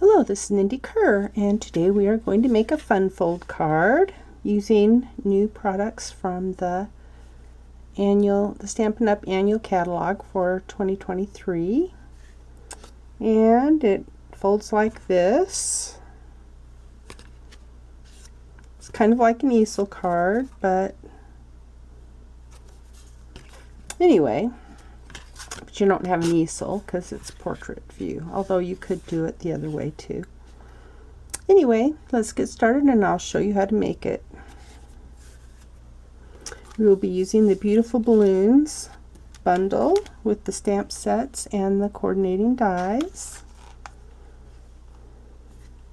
Hello, this is Mindy Kerr, and today we are going to make a fun fold card using new products from the Stampin' Up! Annual Catalog for 2023. And it folds like this. It's kind of like an easel card, but anyway, but you don't have an easel because it's portrait view, although you could do it the other way too. Anyway, let's get started and I'll show you how to make it. We will be using the Beautiful Balloons bundle with the stamp sets and the coordinating dies,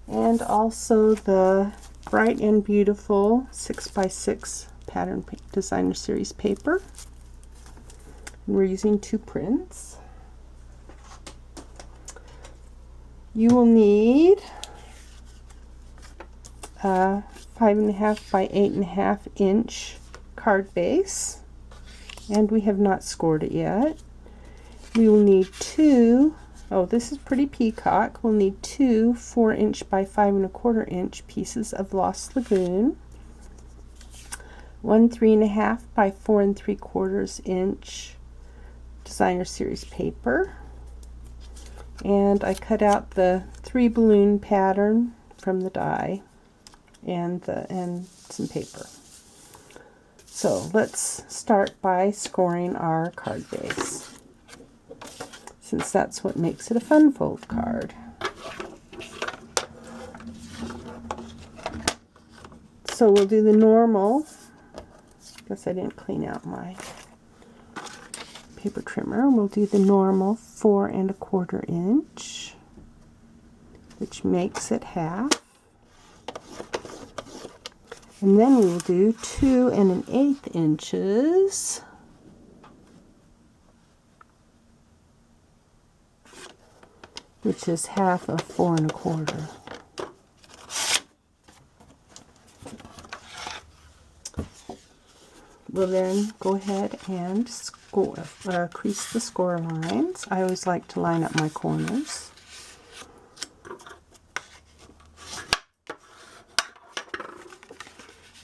and also the Bright and Beautiful 6x6 pattern designer series paper. And we're using 2 prints. You will need a 5.5 by 8.5 inch card base, and we have not scored it yet. We will need 2, oh this is pretty peacock, we'll need 2 4-inch by 5.25 inch pieces of Lost Lagoon, 1 3.5 by 4 3/4 inch designer series paper, and I cut out the 3 balloon pattern from the die and some paper. So let's start by scoring our card base, since that's what makes it a fun fold card. So we'll do the normal. Guess I didn't clean out my paper trimmer. We'll do the normal 4 1/4 inch, which makes it half. And then we will do 2 1/8 inches, which is half of 4 1/4. We'll then go ahead and crease the score lines. I always like to line up my corners.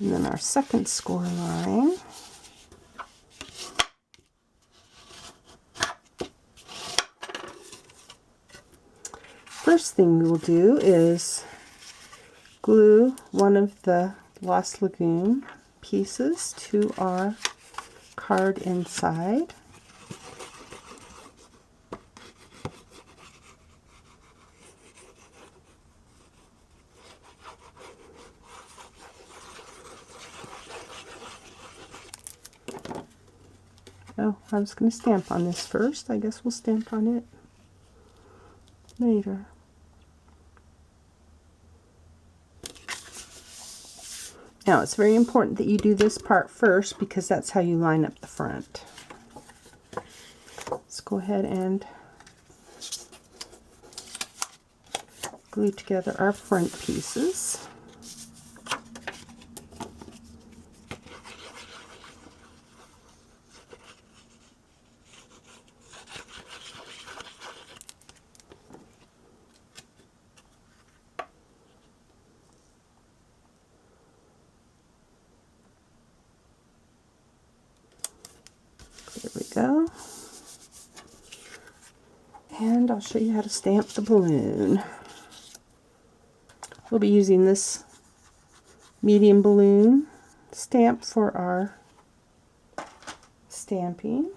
And then our second score line. First thing we will do is glue one of the Lost Lagoon pieces to our card inside. Oh, I was going to stamp on this first. I guess we'll stamp on it later. Now, it's very important that you do this part first because that's how you line up the front. Let's go ahead and glue together our front pieces. There we go. And I'll show you how to stamp the balloon. We'll be using this medium balloon stamp for our stamping.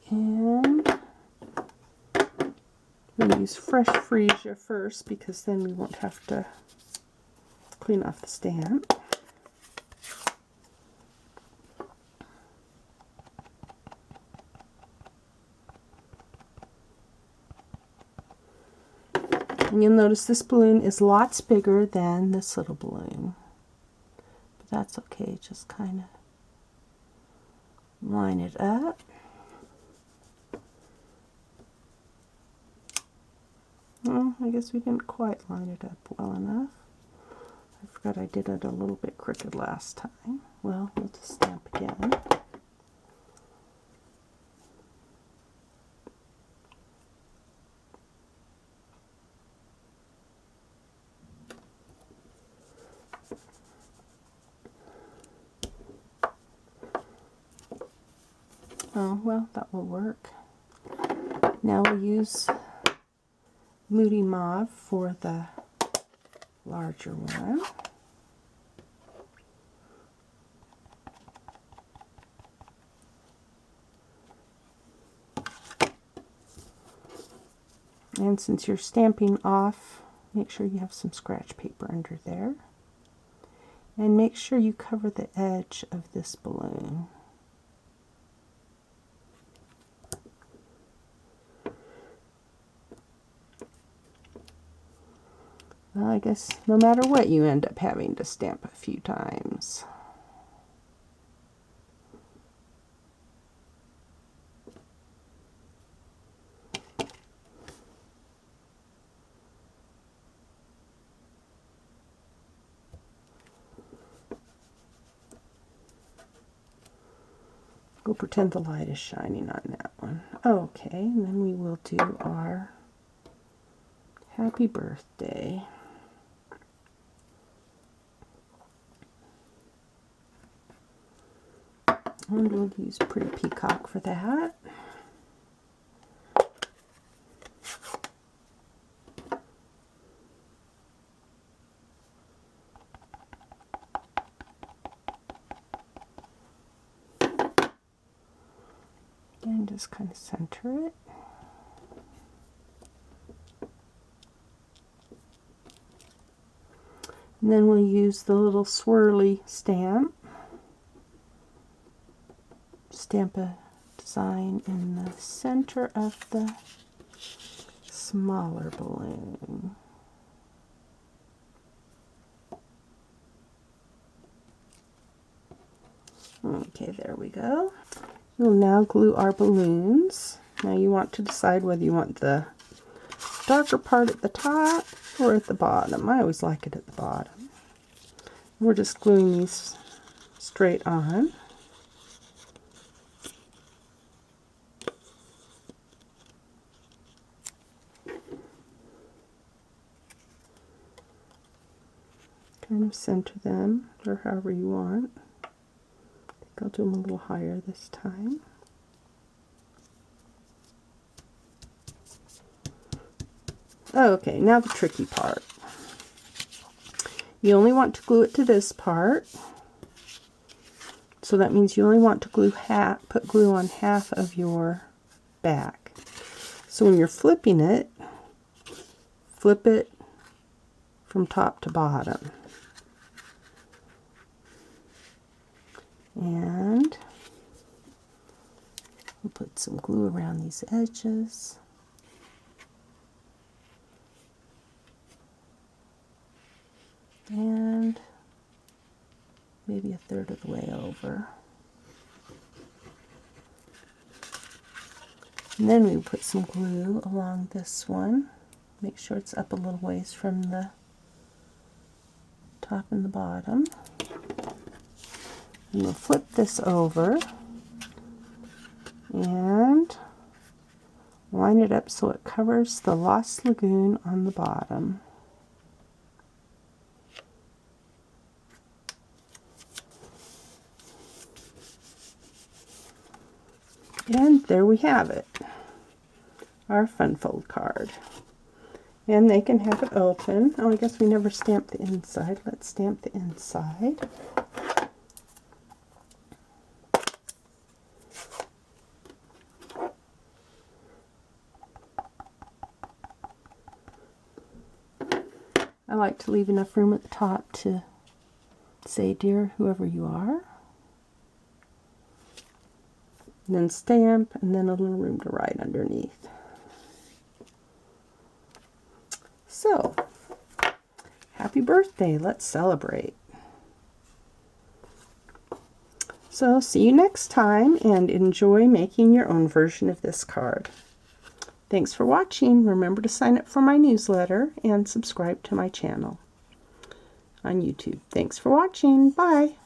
And we'll use fresh freesia first because then we won't have to clean off the stamp. And you'll notice this balloon is lots bigger than this little balloon. But that's okay, just kind of line it up. Well, I guess we didn't quite line it up well enough. I forgot I did it a little bit crooked last time. Well, we'll just stamp again. Oh, well, that will work. Now we'll use Moody Mauve for the larger one. And since you're stamping off, make sure you have some scratch paper under there. And make sure you cover the edge of this balloon. Well, I guess no matter what, you end up having to stamp a few times. We'll pretend the light is shining on that one. Okay, and then we will do our happy birthday. And we'll use Pretty Peacock for that. And just kind of center it. And then we'll use the little swirly stamp. Stamp a design in the center of the smaller balloon. Okay, there we go. We'll now glue our balloons. Now you want to decide whether you want the darker part at the top or at the bottom. I always like it at the bottom. We're just gluing these straight on. Kind of center them, or however you want. I think I'll do them a little higher this time. Okay, now the tricky part. You only want to glue it to this part. So that means you only want to put glue on half of your back. So when you're flipping it, flip it from top to bottom. And we'll put some glue around these edges. And maybe a third of the way over. And then we put some glue along this one. Make sure it's up a little ways from the top and the bottom. And we'll flip this over and line it up so it covers the Lost Lagoon on the bottom. And there we have it, our fun fold card. And they can have it open. Oh, I guess we never stamped the inside. Let's stamp the inside. I like to leave enough room at the top to say, "Dear whoever you are." And then stamp, and then a little room to write underneath. So, happy birthday, let's celebrate. So, see you next time, and enjoy making your own version of this card. Thanks for watching. Remember to sign up for my newsletter and subscribe to my channel on YouTube. Thanks for watching. Bye.